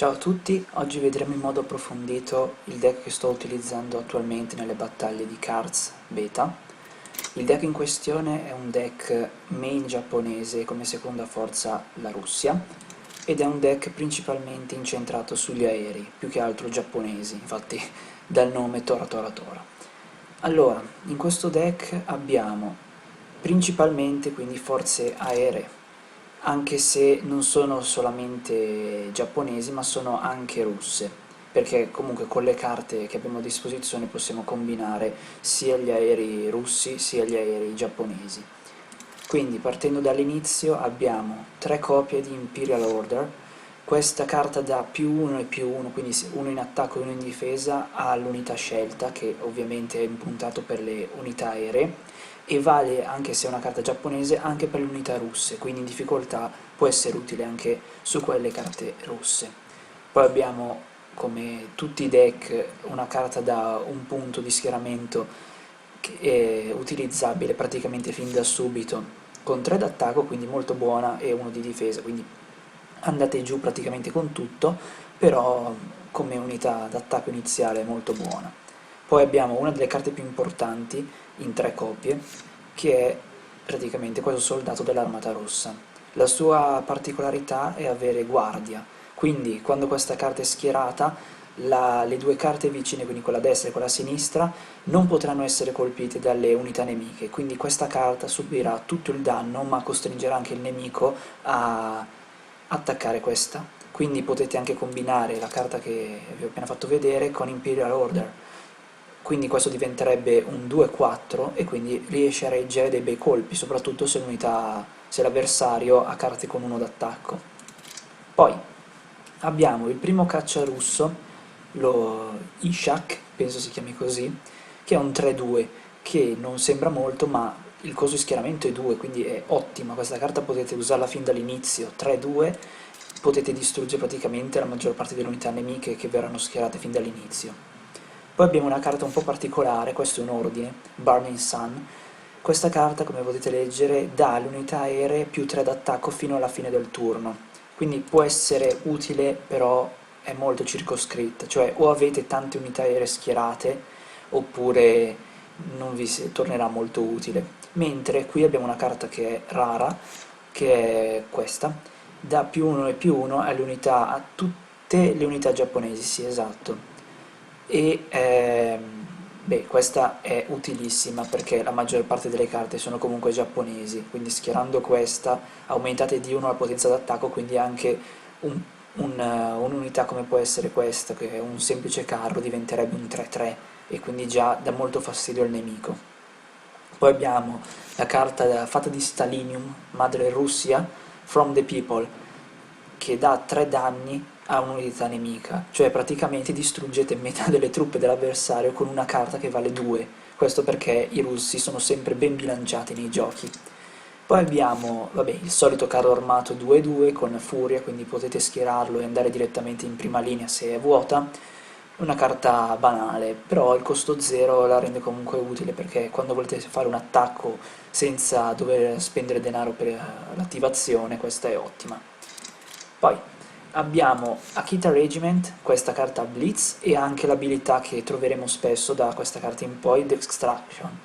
Ciao a tutti, oggi vedremo in modo approfondito il deck che sto utilizzando attualmente nelle battaglie di Cards Beta. Il deck in questione è un deck main giapponese, come seconda forza la Russia, ed è un deck principalmente incentrato sugli aerei, più che altro giapponesi, infatti dal nome Tora Tora Tora. Allora, in questo deck abbiamo principalmente quindi forze aeree, anche se non sono solamente giapponesi, ma sono anche russe, perché comunque con le carte che abbiamo a disposizione possiamo combinare sia gli aerei russi sia gli aerei giapponesi. Quindi partendo dall'inizio abbiamo tre copie di Imperial Order. Questa carta dà +1 e +1, quindi uno in attacco e uno in difesa all'unità scelta, che ovviamente è impuntato per le unità aeree, e vale, anche se è una carta giapponese, anche per le unità russe, quindi in difficoltà può essere utile anche su quelle carte russe. Poi abbiamo, come tutti i deck, una carta da un punto di schieramento che è utilizzabile praticamente fin da subito, con 3 d'attacco, quindi molto buona, e 1 di difesa, quindi andate giù praticamente con tutto, però come unità d'attacco iniziale è molto buona. Poi abbiamo una delle carte più importanti, in 3 copie, che è praticamente questo soldato dell'Armata Rossa. La sua particolarità è avere guardia, quindi quando questa carta è schierata, le due carte vicine, quindi quella a destra e quella a sinistra, non potranno essere colpite dalle unità nemiche, quindi questa carta subirà tutto il danno, ma costringerà anche il nemico a attaccare questa. Quindi potete anche combinare la carta che vi ho appena fatto vedere con Imperial Order, quindi questo diventerebbe un 2-4 e quindi riesce a reggere dei bei colpi, soprattutto se l'avversario ha carte con 1 d'attacco. Poi abbiamo il primo caccia russo, lo Ishak, penso si chiami così, che è un 3-2, che non sembra molto, ma il costo di schieramento è 2, quindi è ottima. Questa carta potete usarla fin dall'inizio, 3-2, potete distruggere praticamente la maggior parte delle unità nemiche che verranno schierate fin dall'inizio. Poi abbiamo una carta un po' particolare, questo è un ordine, Burning Sun. Questa carta, come potete leggere, dà alle unità aeree +3 d'attacco fino alla fine del turno, quindi può essere utile, però è molto circoscritta, cioè o avete tante unità aeree schierate, oppure non tornerà molto utile. Mentre qui abbiamo una carta che è rara, che è questa, dà +1 e +1 alle unità, a tutte le unità giapponesi, sì, esatto. E beh, questa è utilissima perché la maggior parte delle carte sono comunque giapponesi, quindi schierando questa aumentate di 1 la potenza d'attacco, quindi anche un'unità come può essere questa, che è un semplice carro, diventerebbe un 3-3 e quindi già dà molto fastidio al nemico. Poi abbiamo la carta fatta di Stalinium, Madre Russia, From the People, che dà 3 danni a un'unità nemica, cioè praticamente distruggete metà delle truppe dell'avversario con una carta che vale 2, questo perché i russi sono sempre ben bilanciati nei giochi. Poi abbiamo, vabbè, il solito carro armato 2-2 con furia, quindi potete schierarlo e andare direttamente in prima linea se è vuota. Una carta banale, però il costo 0 la rende comunque utile perché quando volete fare un attacco senza dover spendere denaro per l'attivazione, questa è ottima. Poi abbiamo Akita Regiment, questa carta Blitz, e anche l'abilità che troveremo spesso da questa carta in poi, Destruction.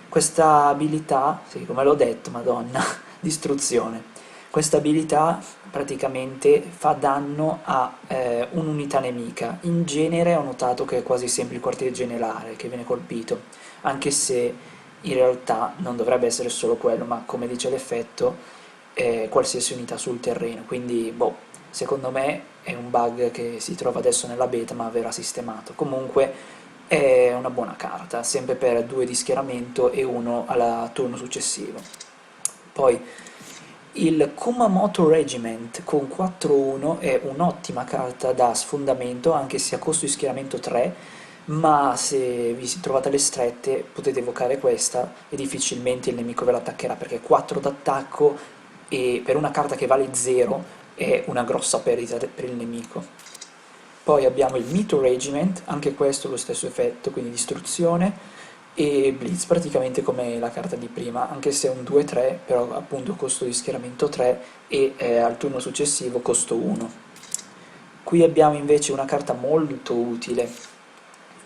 Questa abilità, sì, come l'ho detto, madonna, distruzione. Questa abilità praticamente fa danno a un'unità nemica. In genere ho notato che è quasi sempre il quartier generale che viene colpito, anche se in realtà non dovrebbe essere solo quello, ma come dice l'effetto, qualsiasi unità sul terreno, quindi boh, secondo me è un bug che si trova adesso nella beta ma verrà sistemato. Comunque è una buona carta, sempre per 2 di schieramento e 1 al turno successivo. Poi il Kumamoto Regiment con 4-1 è un'ottima carta da sfondamento, anche se a costo di schieramento 3, ma se vi trovate alle strette potete evocare questa e difficilmente il nemico ve l'attaccherà, perché 4 d'attacco e per una carta che vale 0 è una grossa perdita per il nemico. Poi abbiamo il Mito Regiment, anche questo lo stesso effetto, quindi distruzione, e Blitz praticamente come la carta di prima, anche se è un 2-3, però appunto costo di schieramento 3 e al turno successivo costo 1. Qui abbiamo invece una carta molto utile,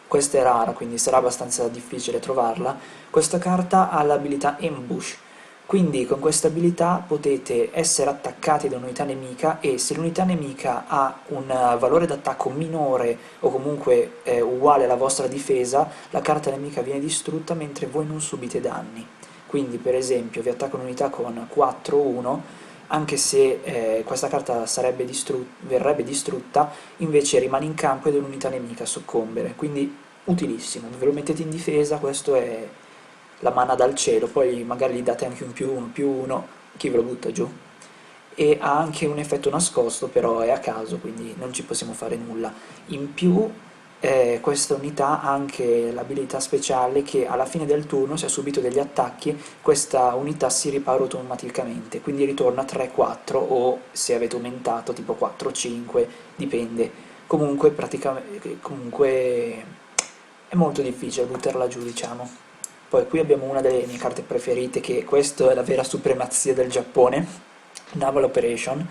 questa è rara, quindi sarà abbastanza difficile trovarla. Questa carta ha l'abilità Ambush, quindi con questa abilità potete essere attaccati da un'unità nemica e se l'unità nemica ha un valore d'attacco minore o comunque uguale alla vostra difesa, la carta nemica viene distrutta mentre voi non subite danni. Quindi per esempio vi attacca un'unità con 4-1, anche se questa carta verrebbe distrutta, invece rimane in campo ed è l'unità nemica a soccombere, quindi utilissimo, ve lo mettete in difesa, questo è la mana dal cielo, poi magari gli date anche un +1/+1, chi ve lo butta giù. E ha anche un effetto nascosto, però è a caso, quindi non ci possiamo fare nulla. In più, questa unità ha anche l'abilità speciale che alla fine del turno, se ha subito degli attacchi, questa unità si ripara automaticamente, quindi ritorna 3-4 o se avete aumentato tipo 4-5, dipende. Comunque è molto difficile buttarla giù, diciamo. Poi qui abbiamo una delle mie carte preferite, che questa è la vera supremazia del Giappone, Naval Operation.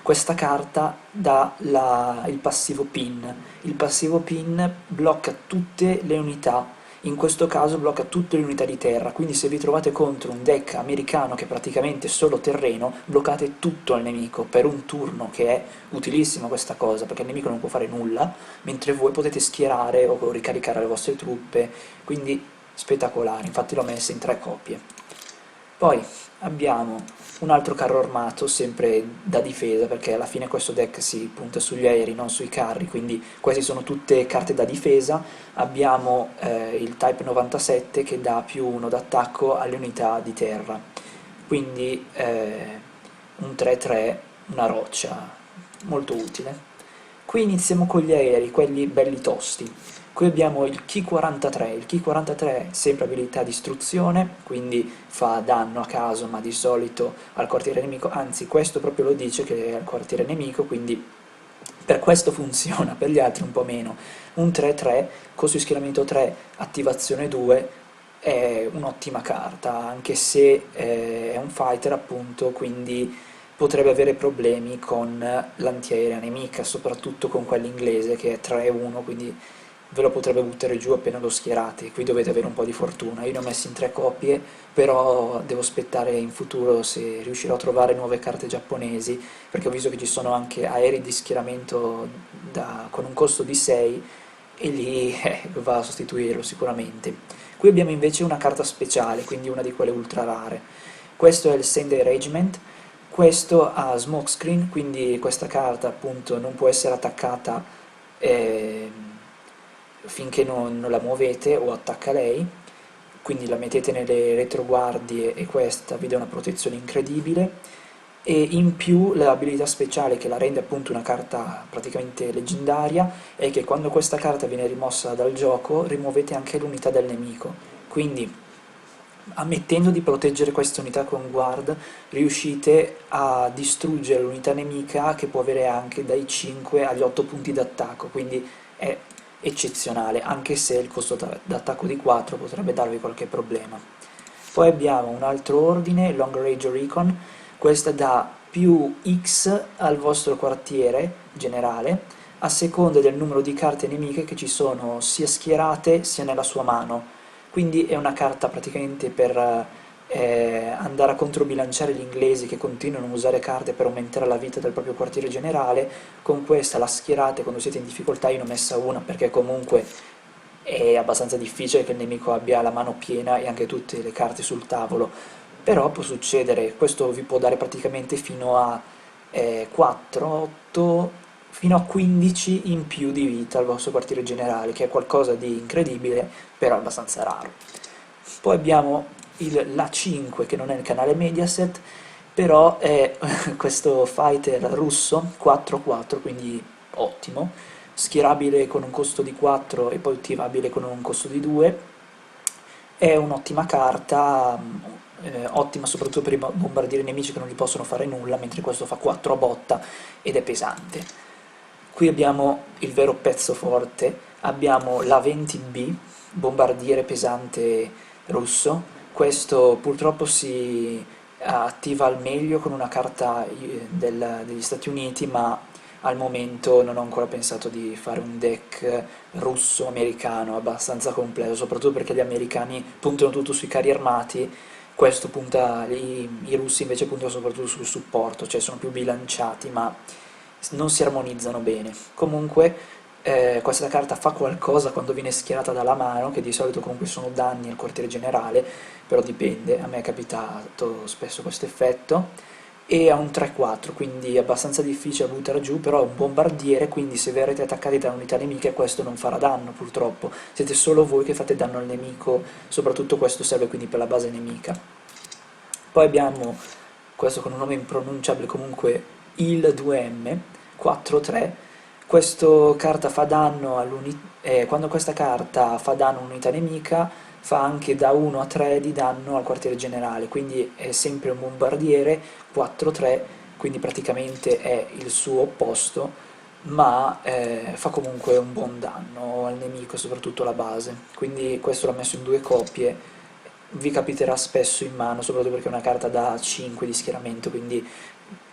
Questa carta dà il passivo PIN. Il passivo PIN blocca tutte le unità, in questo caso blocca tutte le unità di terra, quindi se vi trovate contro un deck americano che è praticamente solo terreno, bloccate tutto al nemico per un turno, che è utilissima questa cosa, perché il nemico non può fare nulla, mentre voi potete schierare o ricaricare le vostre truppe, quindi spettacolare, infatti l'ho messa in 3 coppie. Poi abbiamo un altro carro armato, sempre da difesa, perché alla fine questo deck si punta sugli aerei, non sui carri, quindi queste sono tutte carte da difesa. Abbiamo il Type 97 che dà +1 d'attacco alle unità di terra, quindi un 3-3, una roccia, molto utile. Qui iniziamo con gli aerei, quelli belli tosti. Qui abbiamo il Ki-43, il Ki-43 sempre abilità distruzione, quindi fa danno a caso, ma di solito al quartiere nemico, anzi questo proprio lo dice che è al quartiere nemico, quindi per questo funziona, per gli altri un po' meno. Un 3-3, costo di schieramento 3, attivazione 2, è un'ottima carta, anche se è un fighter appunto, quindi potrebbe avere problemi con l'antiaerea nemica, soprattutto con quella inglese che è 3-1, quindi ve lo potrebbe buttare giù appena lo schierate, qui dovete avere un po' di fortuna. Io ne ho messi in 3 coppie, però devo aspettare in futuro se riuscirò a trovare nuove carte giapponesi, perché ho visto che ci sono anche aerei di schieramento con un costo di 6, e lì va a sostituirlo sicuramente. Qui abbiamo invece una carta speciale, quindi una di quelle ultra rare. Questo è il Sendai Regiment, questo ha smokescreen, quindi questa carta appunto non può essere attaccata eh, finché non la muovete o attacca lei, quindi la mettete nelle retroguardie e questa vi dà una protezione incredibile, e in più l'abilità speciale che la rende appunto una carta praticamente leggendaria è che quando questa carta viene rimossa dal gioco rimuovete anche l'unità del nemico, quindi ammettendo di proteggere questa unità con guard riuscite a distruggere l'unità nemica che può avere anche dai 5 agli 8 punti d'attacco, quindi è eccezionale, anche se il costo d'attacco di 4 potrebbe darvi qualche problema. Poi abbiamo un altro ordine, Long Range Recon, questa dà più X al vostro quartiere generale, a seconda del numero di carte nemiche che ci sono sia schierate sia nella sua mano. Quindi è una carta praticamente per andare a controbilanciare gli inglesi che continuano a usare carte per aumentare la vita del proprio quartiere generale. Con questa la schierate quando siete in difficoltà, io ne ho messa una perché comunque è abbastanza difficile che il nemico abbia la mano piena e anche tutte le carte sul tavolo, però può succedere, questo vi può dare praticamente fino a 4, 8, fino a 15 in più di vita al vostro quartiere generale, che è qualcosa di incredibile, però abbastanza raro. Poi abbiamo l'A5 che non è il canale Mediaset, però è questo fighter russo 4-4, quindi ottimo, schierabile con un costo di 4 e poi attivabile con un costo di 2, è un'ottima carta, ottima soprattutto per i bombardieri nemici che non gli possono fare nulla, mentre questo fa 4 a botta ed è pesante. Qui abbiamo il vero pezzo forte, abbiamo l'A20B, bombardiere pesante russo, questo purtroppo si attiva al meglio con una carta degli Stati Uniti, ma al momento non ho ancora pensato di fare un deck russo-americano abbastanza completo, soprattutto perché gli americani puntano tutto sui carri armati, questo punta, i russi invece puntano soprattutto sul supporto, cioè sono più bilanciati, ma non si armonizzano bene. Comunque questa carta fa qualcosa quando viene schierata dalla mano, che di solito comunque sono danni al quartiere generale, però dipende, a me è capitato spesso questo effetto, e ha un 3-4, quindi è abbastanza difficile da buttare giù, però è un bombardiere, quindi se verrete attaccati da unità nemiche questo non farà danno purtroppo, siete solo voi che fate danno al nemico, soprattutto questo serve quindi per la base nemica. Poi abbiamo questo con un nome impronunciabile comunque, il 2M, 4-3, questa carta fa danno quando questa carta fa danno a un'unità nemica, fa anche da 1 a 3 di danno al quartiere generale, quindi è sempre un bombardiere, 4-3, quindi praticamente è il suo opposto, ma fa comunque un buon danno al nemico, soprattutto alla base. Quindi questo l'ho messo in 2 coppie, vi capiterà spesso in mano, soprattutto perché è una carta da 5 di schieramento, quindi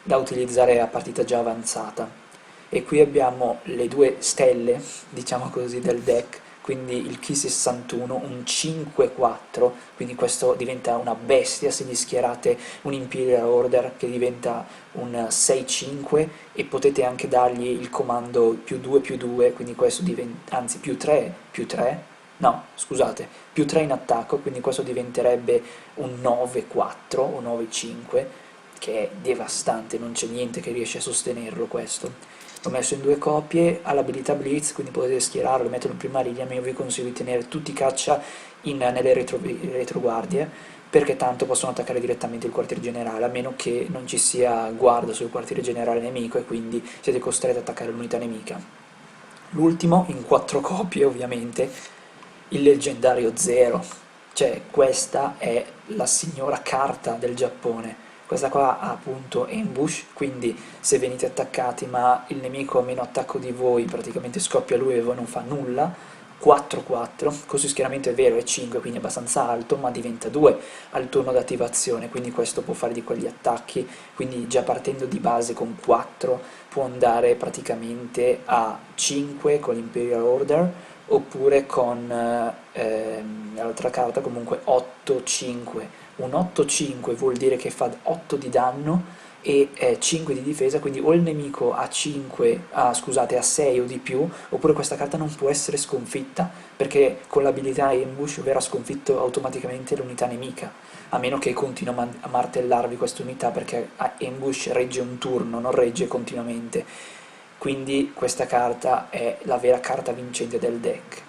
da utilizzare a partita già avanzata. E qui abbiamo le 2 stelle, diciamo così, del deck, quindi il Ki 61, un 5-4, quindi questo diventa una bestia se gli schierate un Imperial Order che diventa un 6-5, e potete anche dargli il comando +2/+2, quindi questo diventa, anzi +3/+3, no, scusate, +3 in attacco, quindi questo diventerebbe un 9-4 o 9-5, che è devastante, non c'è niente che riesce a sostenerlo questo. L'ho messo in 2 coppie, ha l'abilità Blitz, quindi potete schierarlo e metterlo in prima linea, ma io vi consiglio di tenere tutti i caccia nelle retroguardie, perché tanto possono attaccare direttamente il quartiere generale, a meno che non ci sia guardia sul quartiere generale nemico e quindi siete costretti ad attaccare l'unità nemica. L'ultimo, in 4 coppie ovviamente, il leggendario Zero, cioè questa è la signora carta del Giappone. Questa qua ha appunto ambush, quindi se venite attaccati ma il nemico ha meno attacco di voi, praticamente scoppia lui e voi non fa nulla, 4-4, così schieramento è vero, è 5, quindi è abbastanza alto, ma diventa 2 al turno d'attivazione, quindi questo può fare di quegli attacchi, quindi già partendo di base con 4 può andare praticamente a 5 con l'Imperial Order, oppure con l'altra carta comunque 8-5. Un 8-5 vuol dire che fa 8 di danno e 5 di difesa, quindi o il nemico ha 5, scusate, ha 6 o di più, oppure questa carta non può essere sconfitta, perché con l'abilità Ambush verrà sconfitto automaticamente l'unità nemica, a meno che continui a martellarvi questa unità, perché Ambush regge un turno, non regge continuamente. Quindi questa carta è la vera carta vincente del deck.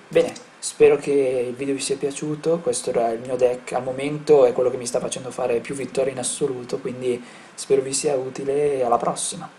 Bene, spero che il video vi sia piaciuto, questo era il mio deck, al momento è quello che mi sta facendo fare più vittorie in assoluto, quindi spero vi sia utile e alla prossima!